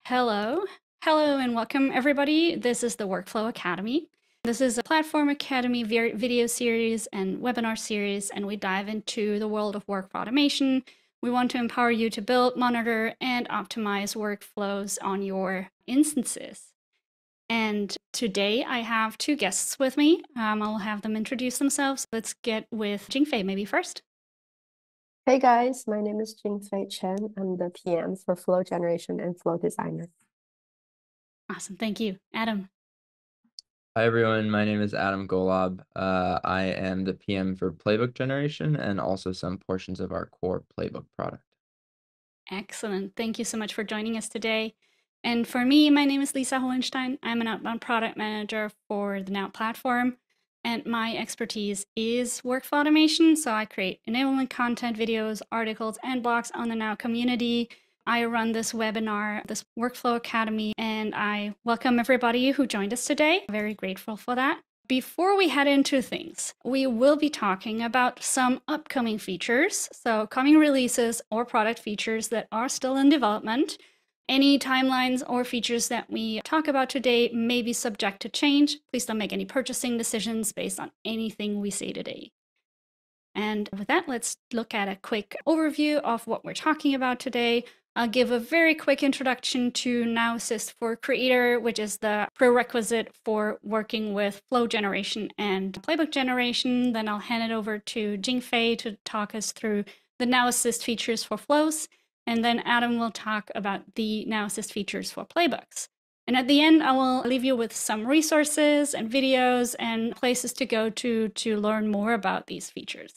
Hello. Hello and welcome everybody. This is the Workflow Academy. This is a platform academy video series and webinar series, and we dive into the world of work automation. We want to empower you to build, monitor, and optimize workflows on your instances. And today I have two guests with me. I'll have them introduce themselves. Let's get with Jingfei maybe first. Hey guys, my name is Jingfei Chen. I'm the PM for Flow Generation and Flow Designer. Awesome. Thank you. Adam. Hi everyone, my name is Adam Golob. I am the PM for Playbook Generation and also some portions of our core Playbook product. Excellent. Thank you so much for joining us today. And for me, my name is Lisa Hohenstein. I'm an outbound product manager for the Now platform, and my expertise is workflow automation. So I create enablement content, videos, articles, and blogs on the Now community. I run this webinar, this Workflow Academy, and I welcome everybody who joined us today. Very grateful for that. Before we head into things, we will be talking about some upcoming features, so coming releases or product features that are still in development. Any timelines or features that we talk about today may be subject to change. Please don't make any purchasing decisions based on anything we say today. And with that, let's look at a quick overview of what we're talking about today. I'll give a very quick introduction to Now Assist for Creator, which is the prerequisite for working with Flow Generation and Playbook Generation. Then I'll hand it over to Jingfei to talk us through the Now Assist features for flows. And then Adam will talk about the Now Assist features for Playbooks. And at the end, I will leave you with some resources and videos and places to go to learn more about these features.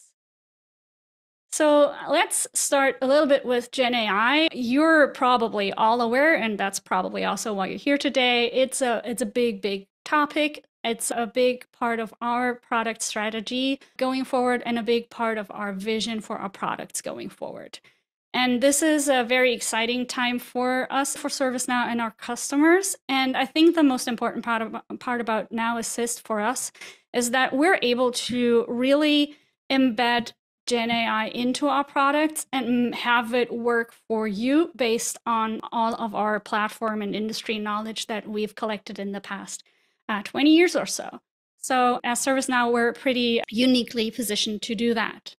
So let's start a little bit with Gen AI. You're probably all aware, and that's probably also why you're here today. It's a big, big topic. It's a big part of our product strategy going forward and a big part of our vision for our products going forward. And this is a very exciting time for us, for ServiceNow and our customers. And I think the most important part about Now Assist for us is that we're able to really embed Gen AI into our products and have it work for you based on all of our platform and industry knowledge that we've collected in the past 20 years or so. So as ServiceNow, we're pretty uniquely positioned to do that.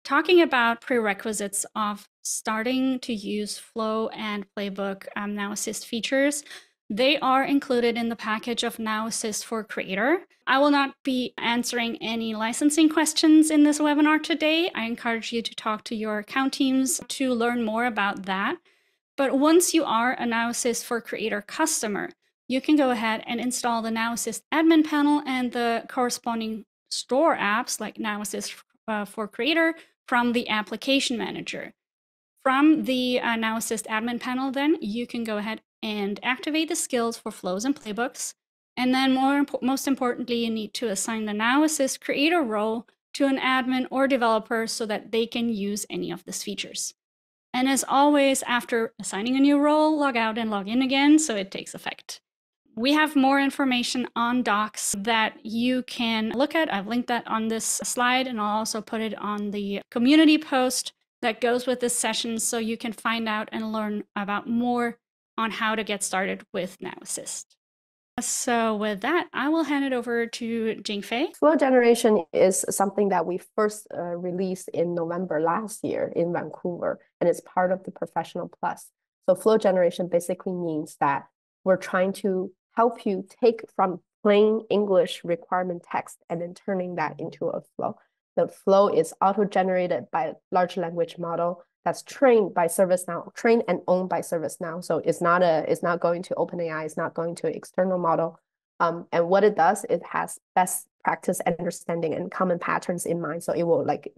Talking about prerequisites of starting to use Flow and Playbook Now Assist features, they are included in the package of Now Assist for Creator. I will not be answering any licensing questions in this webinar today. I encourage you to talk to your account teams to learn more about that. But once you are a Now Assist for Creator customer, you can go ahead and install the Now Assist admin panel and the corresponding store apps like Now Assist for Creator from the application manager. From the Now Assist admin panel, then you can go ahead and activate the skills for flows and playbooks. And then most importantly, you need to assign the Now Assist creator role to an admin or developer so that they can use any of these features. And as always, after assigning a new role, log out and log in again so it takes effect. We have more information on docs that you can look at. I've linked that on this slide, and I'll also put it on the community post that goes with this session so you can find out and learn about more on how to get started with Now Assist. So with that, I will hand it over to Jingfei. Flow Generation is something that we first released in November last year in Vancouver, and it's part of the Professional Plus. So Flow Generation basically means that we're trying to help you take from plain English requirement text and then turning that into a flow. The flow is auto-generated by a large language model that's trained by ServiceNow, trained and owned by ServiceNow. So it's not going to OpenAI, it's not going to an external model. And what it does, it has best practice understanding and common patterns in mind. So it will like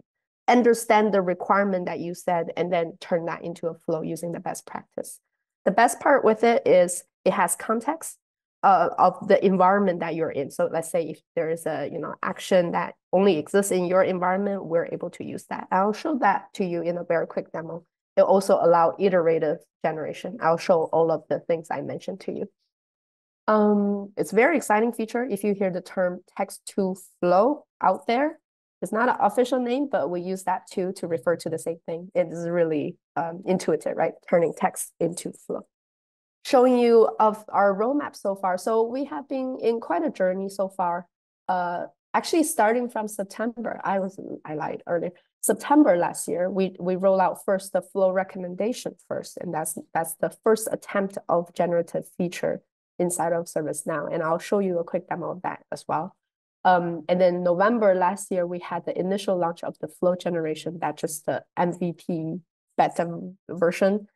understand the requirement that you said and then turn that into a flow using the best practice. The best part with it is it has context of the environment that you're in. So let's say if there is a action that only exists in your environment, we're able to use that. I'll show that to you in a very quick demo. It'll also allow iterative generation. I'll show all of the things I mentioned to you. It's a very exciting feature. If you hear the term text to flow out there, it's not an official name, but we use that too to refer to the same thing. It is really intuitive, right? Turning text into flow. showing you of our roadmap so far. So we have been in quite a journey so far. Actually, starting from September, I lied earlier. September last year, we roll out first the flow recommendation first, and that's the first attempt of generative feature inside of ServiceNow, and I'll show you a quick demo of that as well. And then November last year, we had the initial launch of the flow generation, that's just the MVP beta version.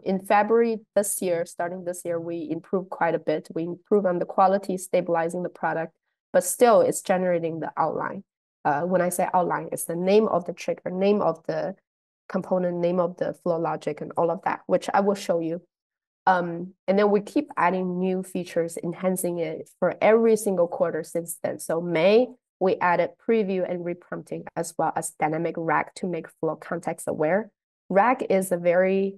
In February this year, starting this year, we improved quite a bit. We improved on the quality, stabilizing the product, but still it's generating the outline. When I say outline, it's the name of the trigger, name of the component, name of the flow logic, and all of that, which I will show you. And then we keep adding new features, enhancing it for every single quarter since then. So May, we added preview and reprompting, as well as dynamic RAG to make flow context aware. RAG is a very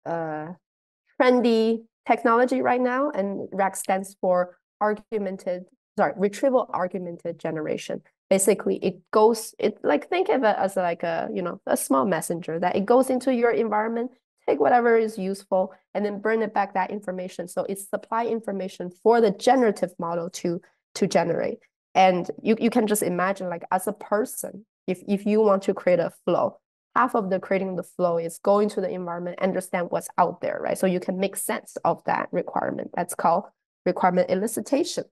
trendy technology right now, and RAG stands for retrieval augmented generation. Basically, think of it as like a small messenger that it goes into your environment, take whatever is useful, and then bring it back that information. So it's supply information for the generative model to generate. And you can just imagine, like, as a person, if you want to create a flow, half of the creating the flow is going to the environment, understand what's out there, right? So you can make sense of that requirement. That's called requirement elicitation.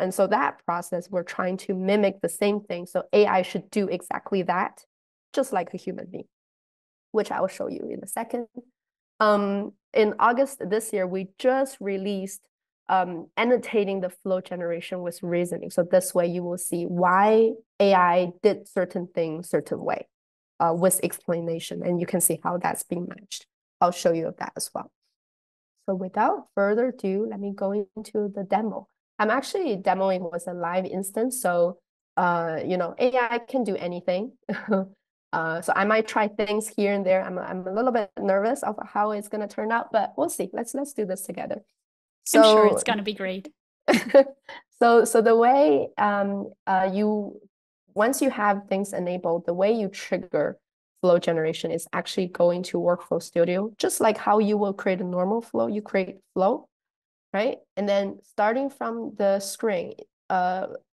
And so that process, we're trying to mimic the same thing. So AI should do exactly that, just like a human being, which I will show you in a second. In August this year, we just released annotating the flow generation with reasoning. So this way you will see why AI did certain things certain way with explanation, and you can see how that's being matched. I'll show you that as well. So without further ado, let me go into the demo. I'm actually demoing with a live instance, so AI can do anything. So I might try things here and there. I'm a little bit nervous of how it's going to turn out, but we'll see. Let's do this together. So, I'm sure it's going to be great. So the way once you have things enabled, the way you trigger flow generation is actually going to Workflow Studio, just like how you will create a normal flow. You create flow, right? And then starting from the screen,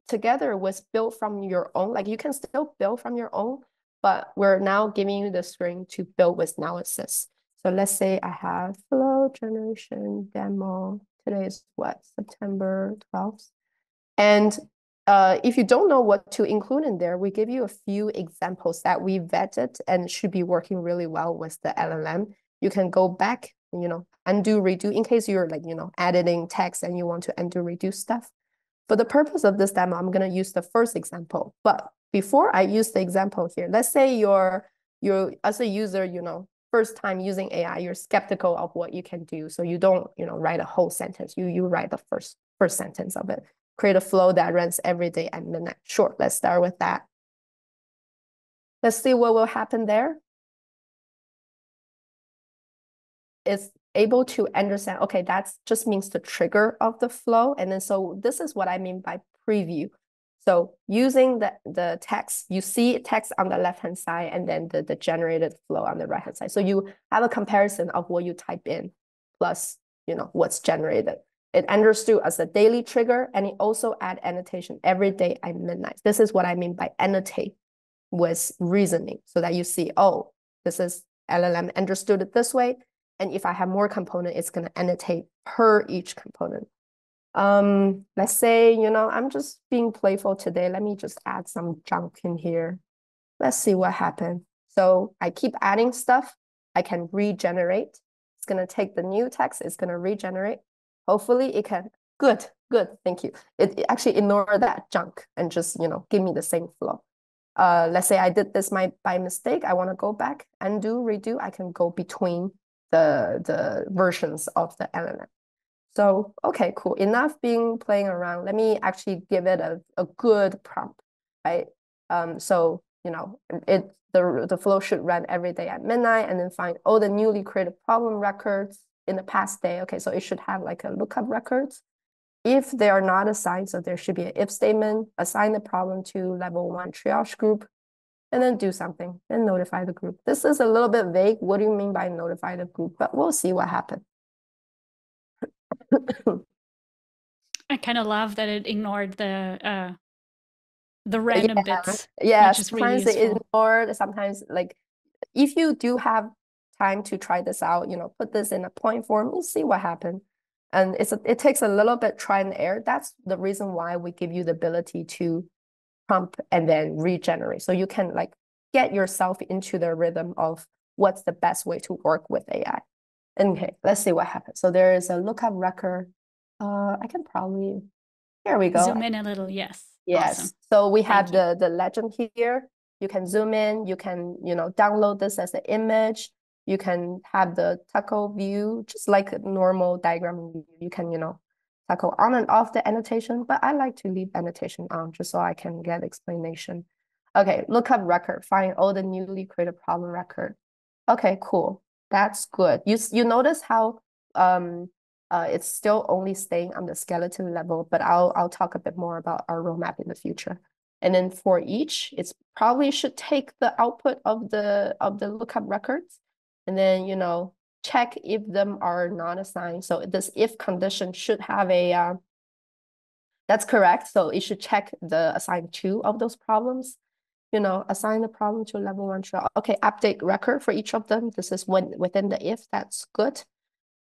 together with build from your own, like you can still build from your own, but we're now giving you the screen to build with Now Assist. So let's say I have flow generation demo. Today is what, September 12th? And if you don't know what to include in there, we give you a few examples that we vetted and should be working really well with the LLM. You can go back, undo, redo, in case you're editing text and you want to undo, redo stuff. For the purpose of this demo, I'm going to use the first example. But before I use the example here, let's say you're as a user, first time using AI, you're skeptical of what you can do. So you don't, write a whole sentence. You write the first sentence of it. Create a flow that runs every day at midnight. Sure, let's start with that. Let's see what will happen there. It's able to understand, okay, that just means the trigger of the flow. And then so this is what I mean by preview. So using the text, you see text on the left-hand side and then the generated flow on the right-hand side. So you have a comparison of what you type in plus, what's generated. It understood as a daily trigger, and it also add annotation every day at midnight. This is what I mean by annotate with reasoning, so that you see, oh, this is LLM understood it this way. And if I have more component, it's going to annotate per each component. Let's say, I'm just being playful today. Let me just add some junk in here. Let's see what happens. So I keep adding stuff. I can regenerate. It's going to take the new text. It's going to regenerate. Hopefully it can. Good. Thank you. It actually ignore that junk and just, give me the same flow. Let's say I did this by mistake. I want to go back, undo, redo. I can go between the versions of the LLM. So, okay, cool. Enough playing around. Let me actually give it a good prompt, right? So, the flow should run every day at midnight and then find all the newly created problem records in the past day. Okay, so it should have like a lookup records. If they are not assigned, so there should be an if statement, assign the problem to level 1 triage group, and then do something, then notify the group. This is a little bit vague. What do you mean by notify the group? But we'll see what happens. I kind of love that it ignored the Yeah, random bits, yeah. which is really Sometimes it useful. ignored. Sometimes like if you do have time to try this out, put this in a point form and see what happens. And it takes a little bit try and error. That's the reason why we give you the ability to prompt and then regenerate. So you can like get yourself into the rhythm of what's the best way to work with AI. Okay, let's see what happens. So there is a lookup record. I can probably, here we go. Zoom in a little, yes. Yes. Awesome. So we Thank have the legend here. You can zoom in, you can, download this as an image. You can have the toggle view, just like a normal diagram view. You can, toggle on and off the annotation, but I like to leave annotation on just so I can get explanation. Okay, lookup record, find all the newly created problem record. Okay, cool. That's good. You notice how it's still only staying on the skeleton level, but I'll talk a bit more about our roadmap in the future. And then for each, it's probably should take the output of the lookup records, and then check if them are non-assigned. So this if condition should have a that's correct. So it should check the assign two of those problems. Assign the problem to level 1 child. Okay, update record for each of them. This is when within the if. That's good.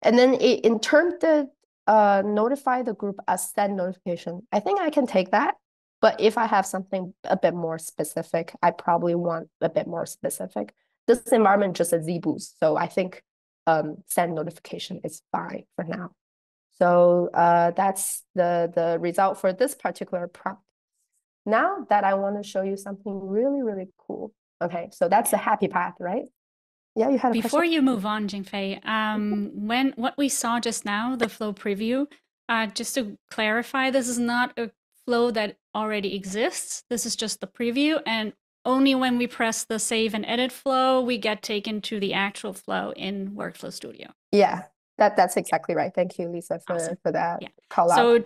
And then in terms of notify the group as send notification, I think I can take that. But if I have something a bit more specific, I probably want a bit more specific. This environment just a ZBoost, so I think send notification is fine for now. So that's the result for this particular prompt. Now that I want to show you something really, really cool. Okay, so that's the happy path, right? Yeah, you had a Before question? you move on, Jingfei, when what we saw just now, the flow preview, just to clarify, this is not a flow that already exists. This is just the preview, and only when we press the save and edit flow, we get taken to the actual flow in Workflow Studio. Yeah, that's exactly right. Thank you, Lisa, Awesome. for that Yeah. call out. So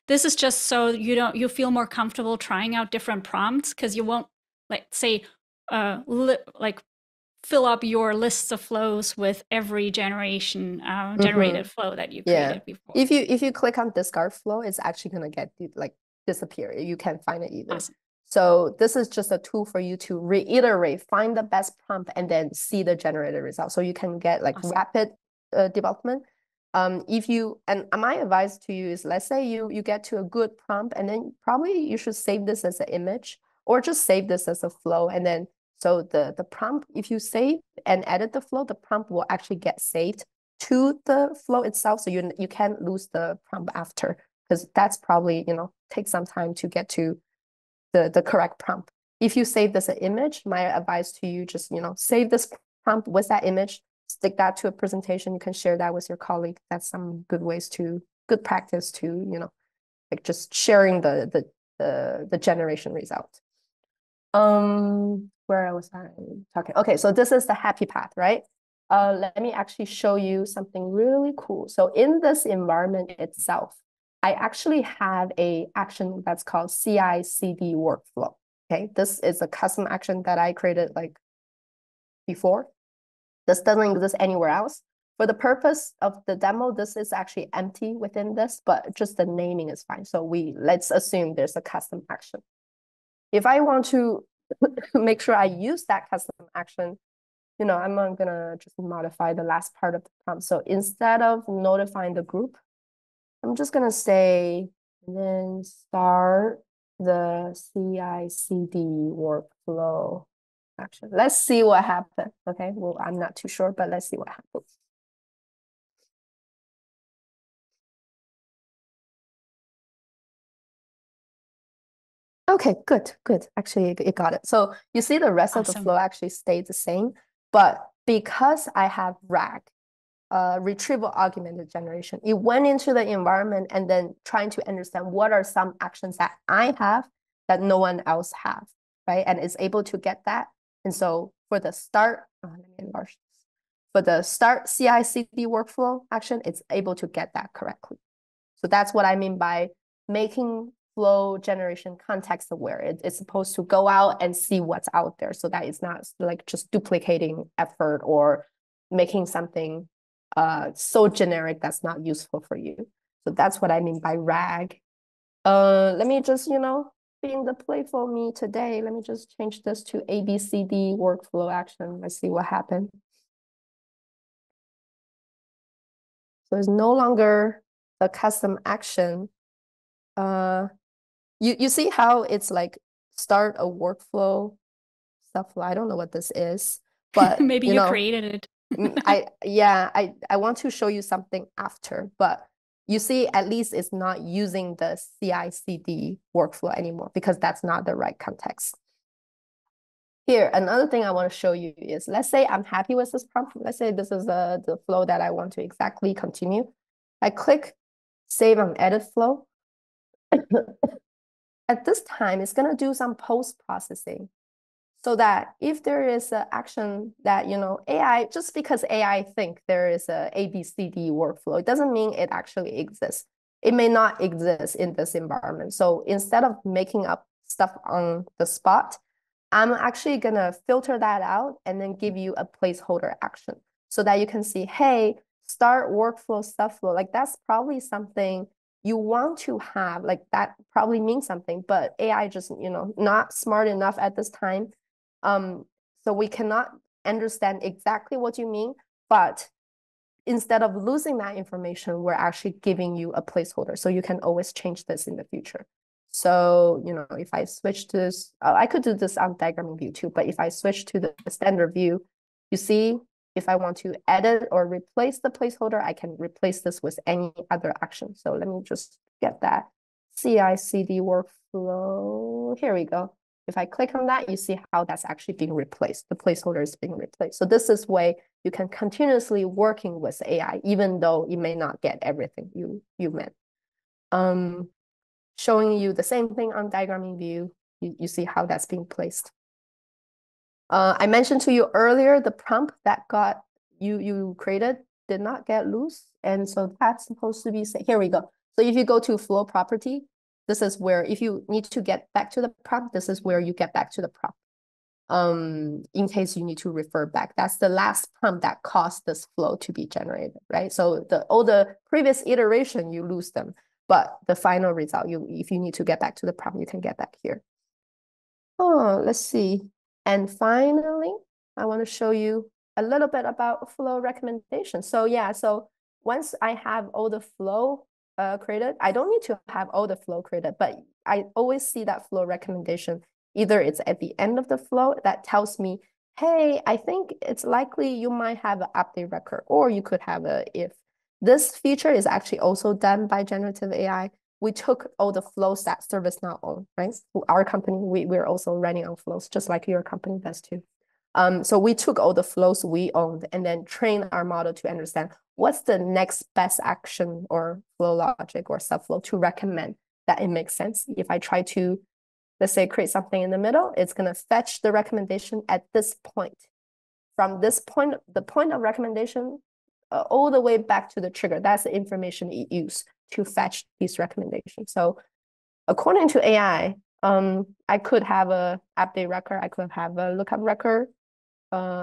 this is just so you feel more comfortable trying out different prompts, because you won't like say like fill up your lists of flows with every generated flow that you created before. If you click on discard flow, it's actually gonna get like disappear. You can't find it either. Awesome. So this is just a tool for you to reiterate, find the best prompt, and then see the generated result. So you can get like rapid development. And my advice to you is, let's say you get to a good prompt, and then probably you should save this as an image or just save this as a flow. And then so the prompt, if you save and edit the flow, the prompt will actually get saved to the flow itself. So you can't lose the prompt after, because that's probably, take some time to get to the correct prompt. If you save this as an image, my advice to you, just, save this prompt with that image, stick that to a presentation. You can share that with your colleague. That's some good practice to, like just sharing the generation result. Where was I talking? Okay, so this is the happy path, right? Let me actually show you something really cool. So in this environment itself, I actually have a action that's called CI/CD workflow. Okay, this is a custom action that I created like before. This doesn't exist anywhere else. For the purpose of the demo, this is actually empty within this, but just the naming is fine. So let's assume there's a custom action. If I want to make sure I use that custom action, I'm gonna just modify the last part of the prompt. So instead of notifying the group, I'm just gonna say, and then start the CI/CD workflow action. Let's see what happens. Okay, well, I'm not too sure, but let's see what happens. Okay, good. Actually, it got it. So you see the rest of the flow actually stayed the same, but because I have RAG, retrieval augmented generation, it went into the environment and then trying to understand what are some actions that I have that no one else have, right? And it's able to get that. And so for the start, let me enlarge this. For the start CI/CD workflow action, it's able to get that correctly. So that's what I mean by making flow generation context aware. It's supposed to go out and see what's out there, so that it's not like just duplicating effort or making something so generic that's not useful for you. So that's what I mean by RAG. Let me just, being the playful me today, let me just change this to ABCD workflow action. Let's see what happens. So it's no longer a custom action. You see how it's like start a workflow stuff. I don't know what this is, but Maybe you created it. I want to show you something after, but you see, at least it's not using the CI/CD workflow anymore because that's not the right context. Here, another thing I want to show you is, let's say I'm happy with this prompt. Let's say this is the flow that I want to exactly continue. I click Save and Edit Flow. At this time, it's going to do some post-processing so that if there is an action that, AI, just because AI think there is a ABCD workflow, it doesn't mean it actually exists. It may not exist in this environment. So instead of making up stuff on the spot, I'm actually going to filter that out and then give you a placeholder action so that you can see, hey, start workflow, subflow. Like that's probably something you want to have, like that probably means something, but AI just, not smart enough at this time. So we cannot understand exactly what you mean, but instead of losing that information, we're actually giving you a placeholder. So you can always change this in the future. So, if I switch to this, I could do this on diagramming view too, but if I switch to the standard view, you see, if I want to edit or replace the placeholder, I can replace this with any other action. So let me just get that CI/CD workflow. Here we go. If I click on that, you see how that's actually being replaced. The placeholder is being replaced. So this is way you can continuously working with AI, even though you may not get everything you meant. Showing you the same thing on diagramming view, you see how that's being placed. I mentioned to you earlier, the prompt that got you created did not get loose. And so that's supposed to be, here we go. So if you go to flow property, this is where, if you need to get back to the prompt, this is where you get back to the prompt. In case you need to refer back. That's the last prompt that caused this flow to be generated, right? So all the previous iteration, you lose them. But the final result, if you need to get back to the prompt, you can get back here. Oh, let's see. And finally, I want to show you a little bit about flow recommendations. So yeah, so once I have all the flow created, I don't need to have all the flow created, but I always see that flow recommendation. Either it's at the end of the flow that tells me, hey, I think it's likely you might have an update record, or you could have a if. This feature is actually also done by generative AI. We took all the flows that ServiceNow own, right? Our company, we're also running on flows, just like your company does too. So we took all the flows we owned and then trained our model to understand what's the next best action or flow logic or subflow to recommend that it makes sense. If I try to, let's say, create something in the middle, it's going to fetch the recommendation at this point. From this point, the point of recommendation, all the way back to the trigger. That's the information it used to fetch these recommendations. So according to AI, I could have a update record. I could have a lookup record,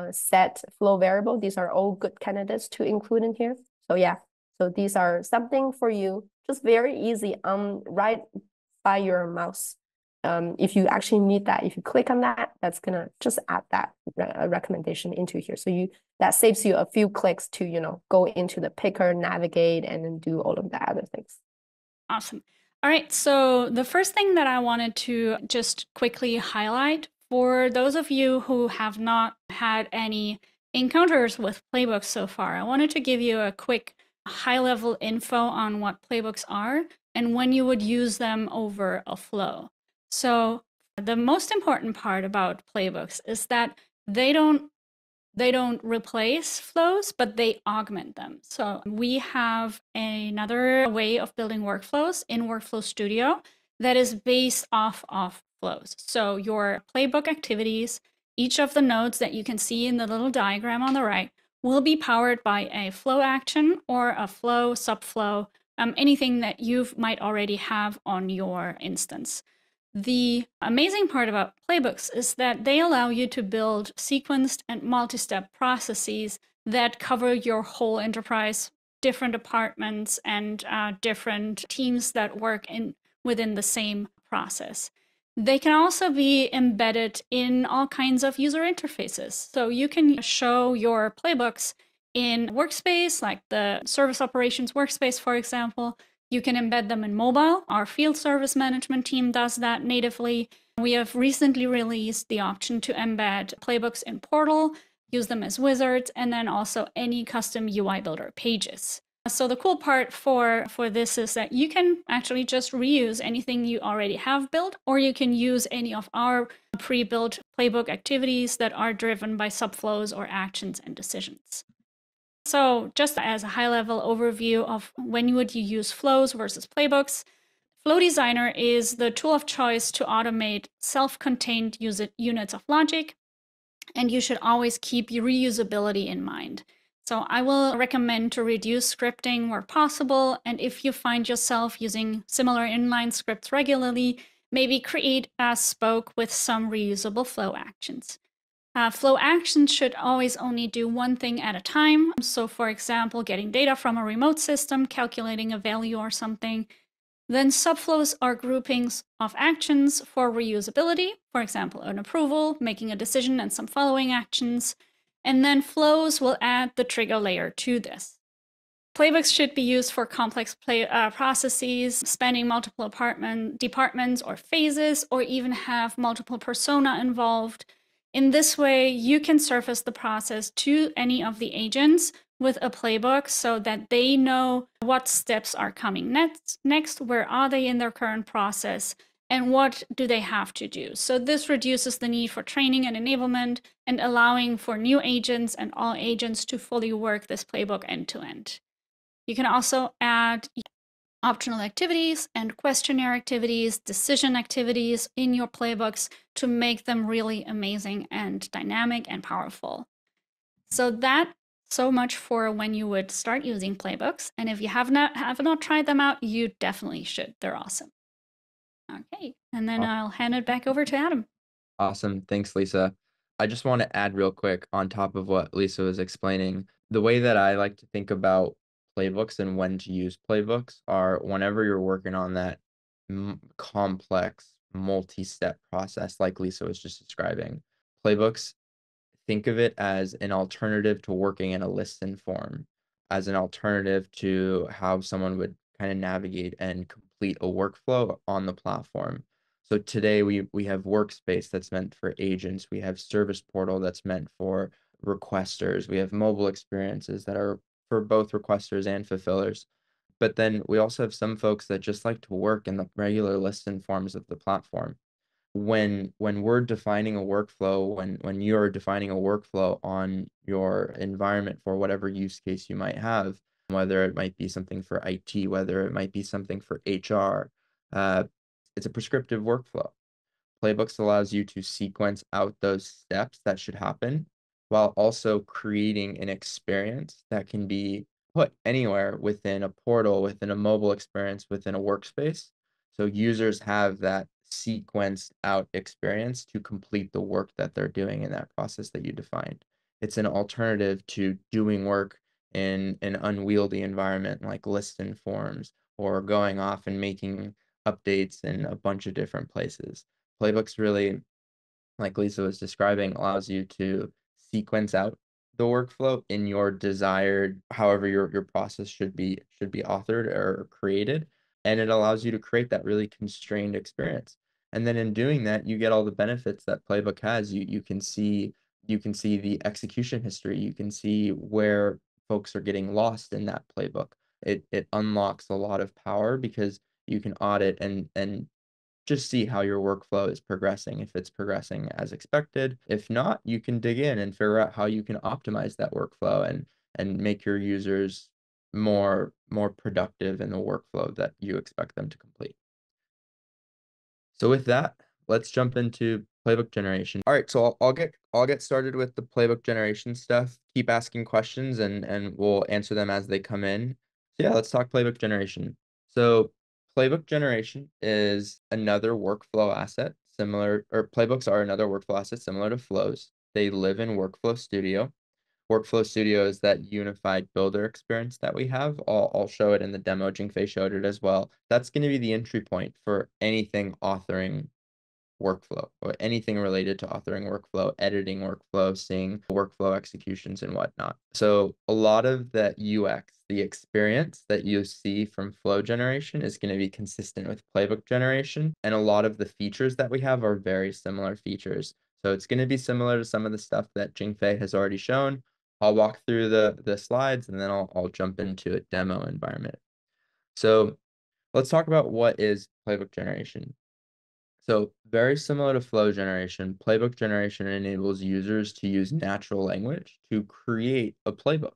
set flow variable. These are all good candidates to include in here. So yeah, so these are something for you, just very easy, right by your mouse. If you actually need that, if you click on that, that's gonna just add that recommendation into here. So that saves you a few clicks to go into the picker, navigate, and then do all of the other things. Awesome. All right, so the first thing that I wanted to just quickly highlight for those of you who have not had any encounters with Playbooks so far, I wanted to give you a quick high-level info on what Playbooks are and when you would use them over a flow. So the most important part about Playbooks is that they don't replace flows, but they augment them. So we have another way of building workflows in Workflow Studio that is based off of flows. So your playbook activities, each of the nodes that you can see in the little diagram on the right, will be powered by a flow action or a flow, subflow, anything that you might already have on your instance. The amazing part about Playbooks is that they allow you to build sequenced and multi-step processes that cover your whole enterprise, different departments and different teams that work within the same process. They can also be embedded in all kinds of user interfaces. So you can show your playbooks in workspace, like the service operations workspace, for example. You can embed them in mobile. Our field service management team does that natively. We have recently released the option to embed playbooks in Portal, use them as wizards, and then also any custom UI builder pages. So the cool part for this is that you can actually just reuse anything you already have built, or you can use any of our pre-built playbook activities that are driven by subflows or actions and decisions. So just as a high-level overview of when would you use flows versus playbooks, Flow Designer is the tool of choice to automate self-contained units of logic, and you should always keep your reusability in mind. So I will recommend to reduce scripting where possible, and if you find yourself using similar inline scripts regularly, maybe create a spoke with some reusable flow actions. Flow actions should always only do one thing at a time. So for example, getting data from a remote system, calculating a value or something. Then subflows are groupings of actions for reusability, for example, an approval, making a decision, and some following actions. And then flows will add the trigger layer to this. Playbooks should be used for complex processes, spanning multiple departments or phases, or even have multiple persona involved. In this way, you can surface the process to any of the agents with a playbook so that they know what steps are coming next, where are they in their current process, and what do they have to do. So this reduces the need for training and enablement and allowing for new agents and all agents to fully work this playbook end to end. You can also add optional activities and questionnaire activities, decision activities in your playbooks to make them really amazing and dynamic and powerful. So that's so much for when you would start using playbooks. And if you have not tried them out, you definitely should. They're awesome. Okay, and then I'll hand it back over to Adam. Awesome. Thanks, Lisa. I just want to add real quick on top of what Lisa was explaining. The way that I like to think about playbooks and when to use playbooks are whenever you're working on that complex multi-step process like Lisa was just describing. Playbooks, think of it as an alternative to working in a listen form, as an alternative to how someone would kind of navigate and complete a workflow on the platform. So today we have workspace that's meant for agents. We have service portal that's meant for requesters. We have mobile experiences that are for both requesters and fulfillers. But then we also have some folks that just like to work in the regular listen forms of the platform. When we're defining a workflow, when you're defining a workflow on your environment for whatever use case you might have, whether it might be something for IT, whether it might be something for HR, it's a prescriptive workflow. Playbooks allows you to sequence out those steps that should happen while also creating an experience that can be put anywhere within a portal, within a mobile experience, within a workspace. So users have that sequenced out experience to complete the work that they're doing in that process that you defined. It's an alternative to doing work in an unwieldy environment like lists and forms or going off and making updates in a bunch of different places. Playbooks really, like Lisa was describing, allows you to sequence out the workflow in your desired, however your process should be authored or created, and it allows you to create that really constrained experience. And then in doing that, you get all the benefits that Playbook has. You can see the execution history. You can see where folks are getting lost in that playbook. It unlocks a lot of power because you can audit and just see how your workflow is progressing, if it's progressing as expected. If not, you can dig in and figure out how you can optimize that workflow and make your users more productive in the workflow that you expect them to complete. So with that, let's jump into playbook generation. All right, so I'll get started with the playbook generation stuff. Keep asking questions and we'll answer them as they come in. So yeah, let's talk playbook generation. So Playbook Generation is another workflow asset playbooks are another workflow asset similar to flows. They live in Workflow Studio. Workflow Studio is that unified builder experience that we have. I'll show it in the demo. Jingfei showed it as well. That's going to be the entry point for anything authoring workflow or anything related to authoring workflow, editing workflow, seeing workflow executions and whatnot. So a lot of that UX, the experience that you see from flow generation is going to be consistent with playbook generation. And a lot of the features that we have are very similar features. So it's going to be similar to some of the stuff that Jingfei has already shown. I'll walk through the slides and then I'll jump into a demo environment. So let's talk about what is playbook generation. So very similar to flow generation, playbook generation enables users to use natural language to create a playbook.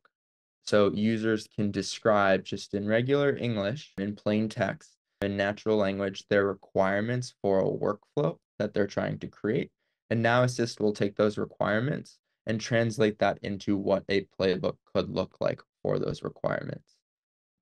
So users can describe just in regular English, in plain text, in natural language, their requirements for a workflow that they're trying to create. And Now Assist will take those requirements and translate that into what a playbook could look like for those requirements.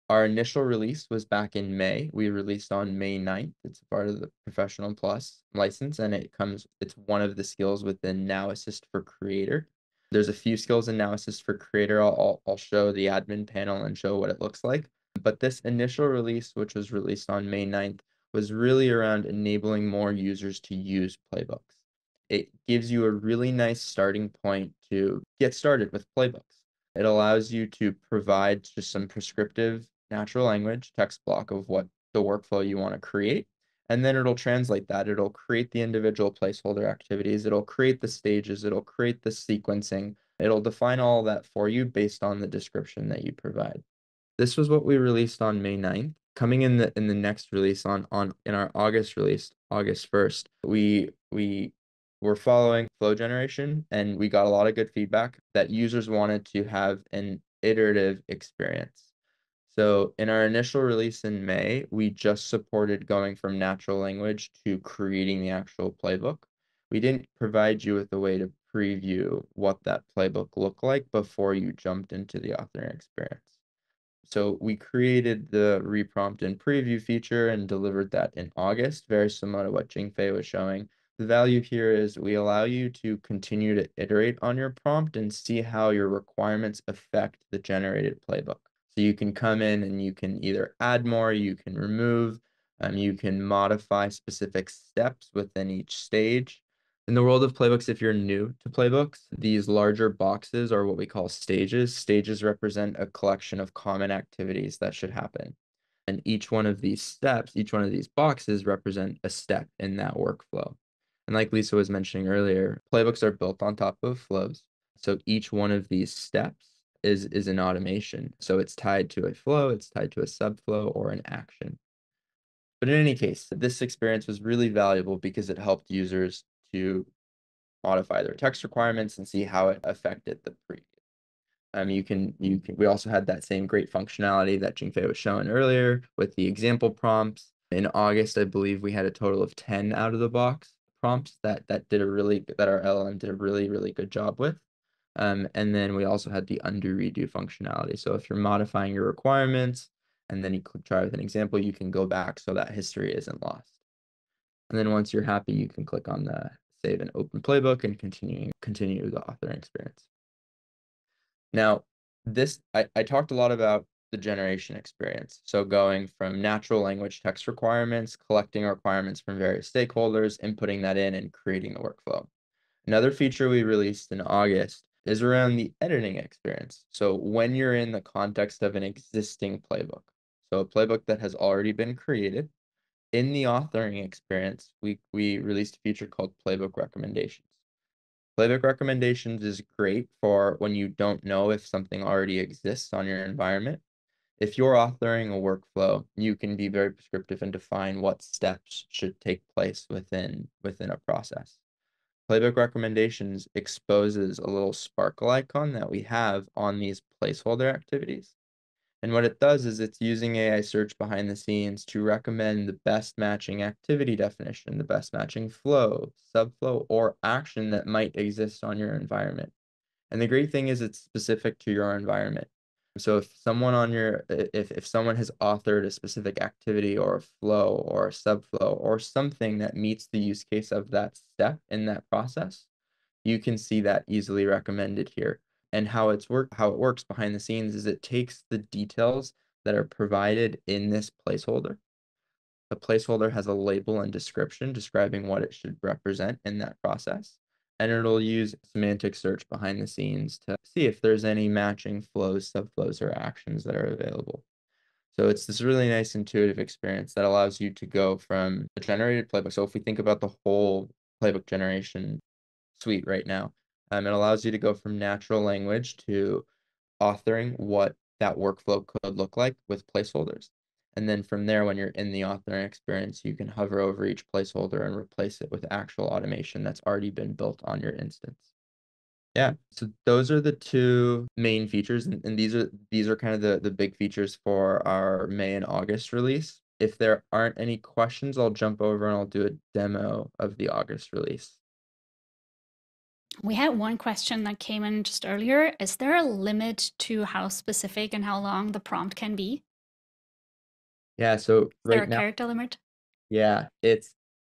Our initial release was back in May. We released on May 9th. It's part of the Professional Plus license, and it's one of the skills within Now Assist for Creator. There's a few skills in Now Assist for Creator. I'll show the admin panel and show what it looks like. But this initial release, which was released on May 9th, was really around enabling more users to use Playbooks. It gives you a really nice starting point to get started with Playbooks. It allows you to provide just some prescriptive natural language text block of what the workflow you want to create. And then it'll translate that. It'll create the individual placeholder activities. It'll create the stages. It'll create the sequencing. It'll define all that for you based on the description that you provide. This was what we released on May 9th. Coming in the next release in our August release, August 1st, we were following flow generation, and we got a lot of good feedback that users wanted to have an iterative experience. So in our initial release in May, we just supported going from natural language to creating the actual playbook. We didn't provide you with a way to preview what that playbook looked like before you jumped into the authoring experience. So we created the reprompt and preview feature and delivered that in August, very similar to what Jingfei was showing. The value here is we allow you to continue to iterate on your prompt and see how your requirements affect the generated playbook. So you can come in and you can either add more, you can remove, you can modify specific steps within each stage. In the world of playbooks, if you're new to playbooks, these larger boxes are what we call stages. Stages represent a collection of common activities that should happen. And each one of these steps, each one of these boxes represent a step in that workflow. And like Lisa was mentioning earlier, playbooks are built on top of flows. So each one of these steps is an automation. So it's tied to a flow, it's tied to a subflow or an action. But in any case, this experience was really valuable because it helped users to modify their text requirements and see how it affected the preview. We also had that same great functionality that Jingfei was showing earlier with the example prompts. In August, I believe we had a total of 10 out of the box prompts that our LLM did a really, really good job with. And then we also had the undo redo functionality. So if you're modifying your requirements and then you try with an example, you can go back so that history isn't lost. And then once you're happy, you can click on the save and open playbook and continue the authoring experience. Now, I talked a lot about the generation experience. So going from natural language text requirements, collecting requirements from various stakeholders, inputting that in and creating the workflow. Another feature we released in August is around the editing experience. So when you're in the context of an existing playbook, so a playbook that has already been created, in the authoring experience, we released a feature called Playbook Recommendations. Playbook Recommendations is great for when you don't know if something already exists on your environment. If you're authoring a workflow, you can be very prescriptive and define what steps should take place within a process. Playbook Recommendations exposes a little sparkle icon that we have on these placeholder activities. And what it does is it's using AI search behind the scenes to recommend the best matching activity definition, the best matching flow, subflow, or action that might exist on your environment. And the great thing is it's specific to your environment. So if someone if someone has authored a specific activity or a flow or a subflow or something that meets the use case of that step in that process, you can see that easily recommended here. And how it works behind the scenes is it takes the details that are provided in this placeholder. The placeholder has a label and description describing what it should represent in that process. And it'll use semantic search behind the scenes to see if there's any matching flows, subflows, or actions that are available. So it's this really nice intuitive experience that allows you to go from a generated playbook. So if we think about the whole playbook generation suite right now, it allows you to go from natural language to authoring what that workflow could look like with placeholders. And then from there, when you're in the authoring experience, you can hover over each placeholder and replace it with actual automation that's already been built on your instance. Yeah, so those are the two main features, and these are kind of the big features for our May and August release. If there aren't any questions, I'll jump over and I'll do a demo of the August release. We had one question that came in just earlier. Is there a limit to how specific and how long the prompt can be? Yeah, so Is there right a now, character limit? yeah,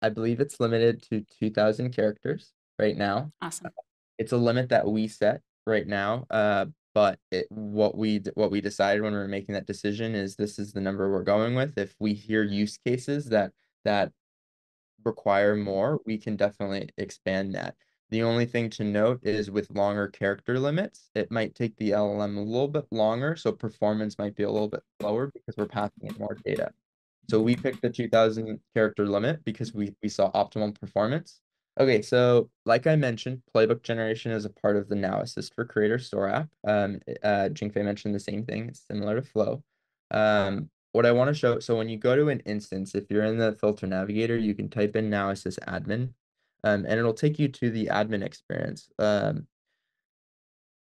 I believe it's limited to 2,000 characters right now. Awesome. It's a limit that we set right now, but what we decided when we were making that decision is this is the number we're going with. If we hear use cases that require more, we can definitely expand that. The only thing to note is with longer character limits, it might take the LLM a little bit longer, so performance might be a little bit slower because we're passing in more data. So we picked the 2,000 character limit because we saw optimal performance. Okay, so like I mentioned, Playbook Generation is a part of the Now Assist for Creator Store app. Jingfei mentioned the same thing. It's similar to Flow. What I want to show, so when you go to an instance, if you're in the filter navigator, you can type in Now Assist admin, and it'll take you to the admin experience.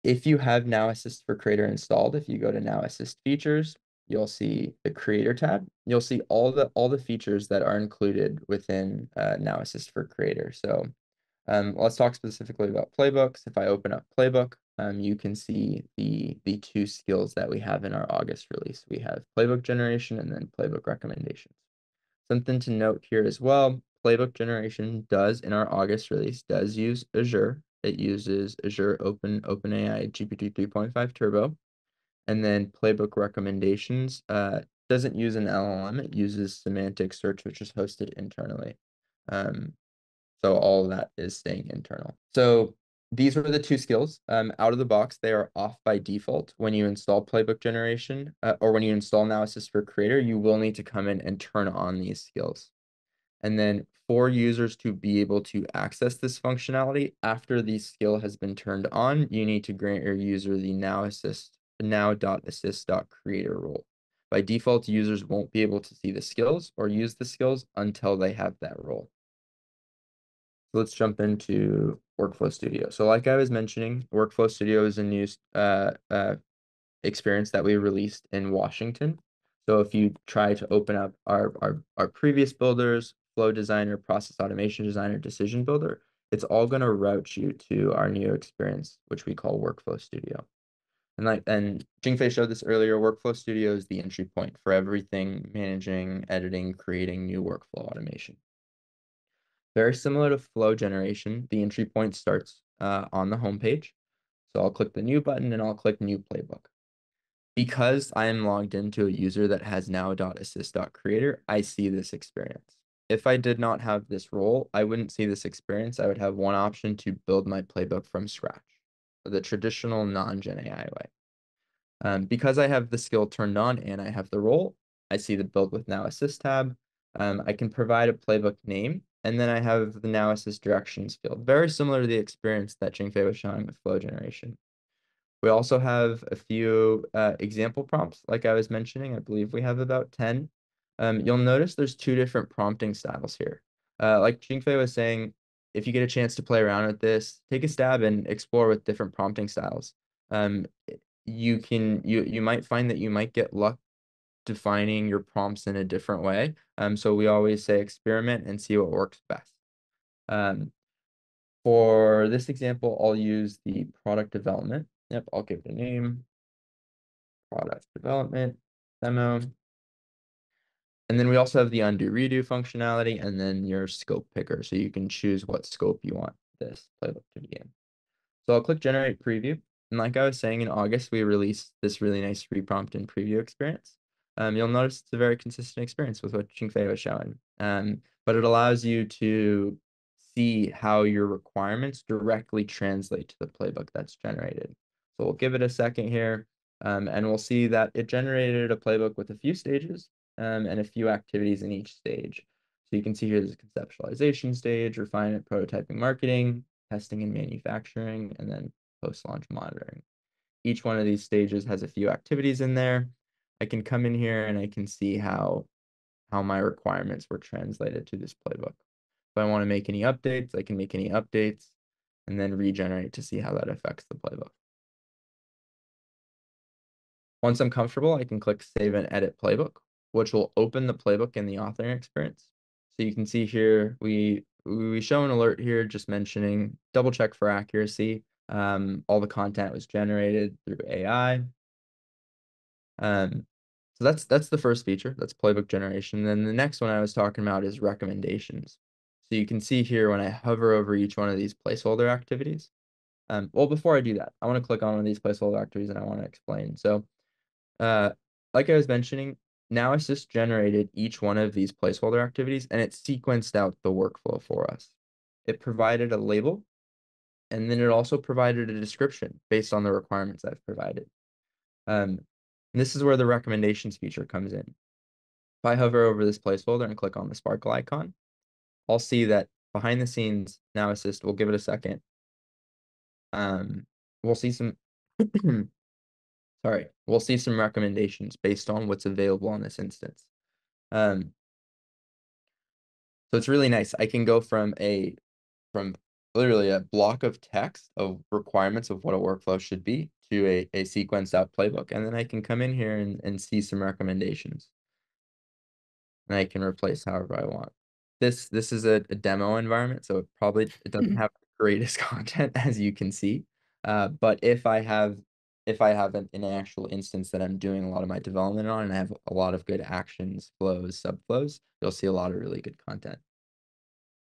If you have Now Assist for Creator installed, if you go to Now Assist features, you'll see the Creator tab. You'll see all the features that are included within Now Assist for Creator. So let's talk specifically about playbooks. If I open up Playbook, you can see the two skills that we have in our August release. We have Playbook Generation and then Playbook Recommendations. Something to note here as well, Playbook Generation does, in our August release, does use Azure. It uses Azure OpenAI GPT 3.5 Turbo. And then Playbook Recommendations doesn't use an LLM. It uses semantic search, which is hosted internally. So all of that is staying internal. So these are the two skills. Out of the box, they are off by default. When you install Playbook Generation or when you install Now Assist for Creator, you will need to come in and turn on these skills. And then for users to be able to access this functionality after the skill has been turned on, you need to grant your user the now.assist.creator role. By default, users won't be able to see the skills or use the skills until they have that role. So let's jump into Workflow Studio. So like I was mentioning, Workflow Studio is a new experience that we released in Washington. So if you try to open up our previous builders, Flow Designer, Process Automation Designer, Decision Builder, it's all going to route you to our new experience, which we call Workflow Studio. And Jingfei showed this earlier, Workflow Studio is the entry point for everything managing, editing, creating new workflow automation. Very similar to Flow Generation, the entry point starts on the home page. So I'll click the New button and I'll click New Playbook. Because I am logged into a user that has now.assist.creator, I see this experience. If I did not have this role, I wouldn't see this experience. I would have one option to build my playbook from scratch, the traditional non-Gen AI way. Because I have the skill turned on and I have the role, I see the Build with Now Assist tab. I can provide a playbook name, and then I have the Now Assist directions field. Very similar to the experience that Jingfei was showing with Flow Generation. We also have a few example prompts, like I was mentioning. I believe we have about 10. You'll notice there's two different prompting styles here. Like Jingfei was saying, if you get a chance to play around with this, take a stab and explore with different prompting styles. You might find that you might get luck defining your prompts in a different way. So we always say experiment and see what works best. For this example, I'll use the product development. Yep, I'll give it a name, product development, demo. And then we also have the undo redo functionality and then your scope picker. So you can choose what scope you want this playbook to be in. So I'll click generate preview. And like I was saying, in August, we released this really nice reprompt and preview experience. You'll notice it's a very consistent experience with what Jingfei was showing. But it allows you to see how your requirements directly translate to the playbook that's generated. So we'll give it a second here, and we'll see that it generated a playbook with a few stages and a few activities in each stage. So you can see here there's a conceptualization stage, refinement, prototyping, marketing, testing and manufacturing, and then post-launch monitoring. Each one of these stages has a few activities in there. I can come in here and I can see how my requirements were translated to this playbook. If I want to make any updates, I can make any updates and then regenerate to see how that affects the playbook. Once I'm comfortable, I can click Save and Edit Playbook, which will open the playbook in the authoring experience. So you can see here, we show an alert here just mentioning double check for accuracy. All the content was generated through AI. So that's the first feature, that's Playbook Generation. Then the next one I was talking about is recommendations. So you can see here when I hover over each one of these placeholder activities. Well, before I do that, I want to click on one of these placeholder activities and I want to explain. So like I was mentioning, Now Assist generated each one of these placeholder activities and it sequenced out the workflow for us. It provided a label and then it also provided a description based on the requirements I've provided. And this is where the recommendations feature comes in. If I hover over this placeholder and click on the sparkle icon, I'll see that behind the scenes, Now Assist, we'll give it a second. We'll see some we'll see some recommendations based on what's available on this instance. So it's really nice. I can go from literally a block of text of requirements of what a workflow should be to a sequenced out playbook. And then I can come in here and see some recommendations. And I can replace however I want. This is a demo environment, so it doesn't have the greatest content as you can see. But if I have an actual instance that I'm doing a lot of my development on and I have a lot of good actions, flows, subflows, you'll see a lot of really good content.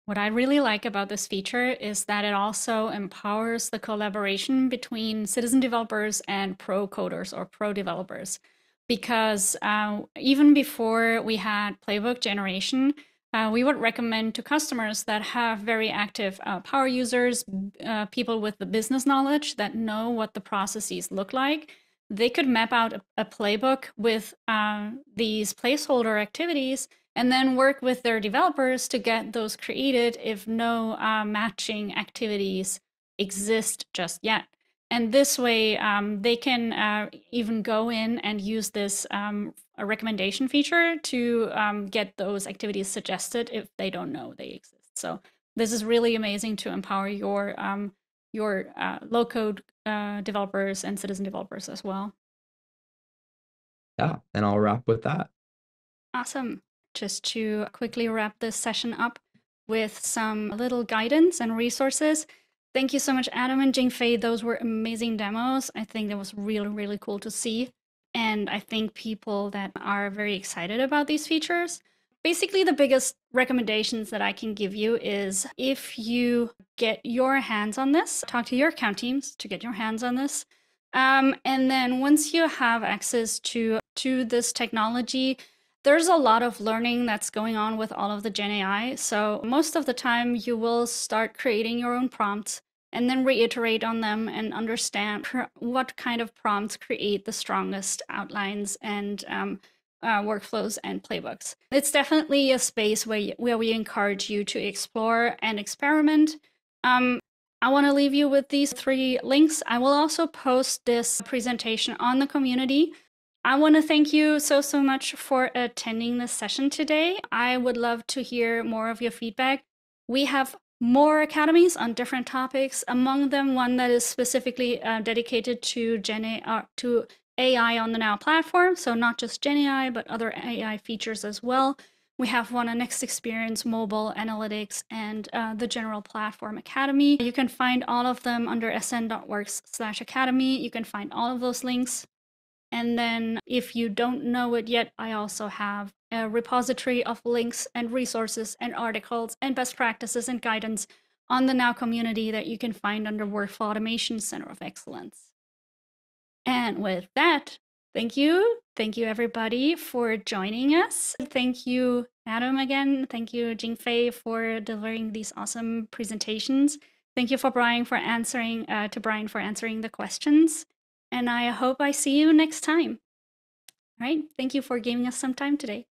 What I really like about this feature is that it also empowers the collaboration between citizen developers and pro coders or pro developers. Because even before we had Playbook Generation, we would recommend to customers that have very active power users, people with the business knowledge that know what the processes look like. They could map out a playbook with these placeholder activities and then work with their developers to get those created if no matching activities exist just yet. And this way, they can even go in and use this a recommendation feature to get those activities suggested if they don't know they exist. So this is really amazing to empower your low-code developers and citizen developers as well. Yeah, and I'll wrap with that. Awesome. Just to quickly wrap this session up with some little guidance and resources. Thank you so much, Adam and Jingfei. Those were amazing demos. I think that was really, really cool to see. And I think people that are very excited about these features. Basically, the biggest recommendations that I can give you is if you get your hands on this, talk to your account teams to get your hands on this. And then once you have access to this technology, there's a lot of learning that's going on with all of the Gen AI. So most of the time you will start creating your own prompts and then reiterate on them and understand what kind of prompts create the strongest outlines and workflows and playbooks. It's definitely a space where we encourage you to explore and experiment. I want to leave you with these 3 links. I will also post this presentation on the community. I want to thank you so much for attending this session today. I would love to hear more of your feedback. We have more academies on different topics, among them one that is specifically dedicated to AI on the Now platform. So not just Gen AI, but other AI features as well. We have one on Next Experience, Mobile, Analytics, and the General Platform Academy. You can find all of them under sn.works/academy. You can find all of those links. And then if you don't know it yet, I also have a repository of links and resources and articles and best practices and guidance on the Now community that you can find under Workflow Automation Center of Excellence. And with that, thank you. Thank you, everybody, for joining us. Thank you, Adam, again. Thank you, Jingfei, for delivering these awesome presentations. Thank you for Brian for answering the questions. And I hope I see you next time. All right. Thank you for giving us some time today.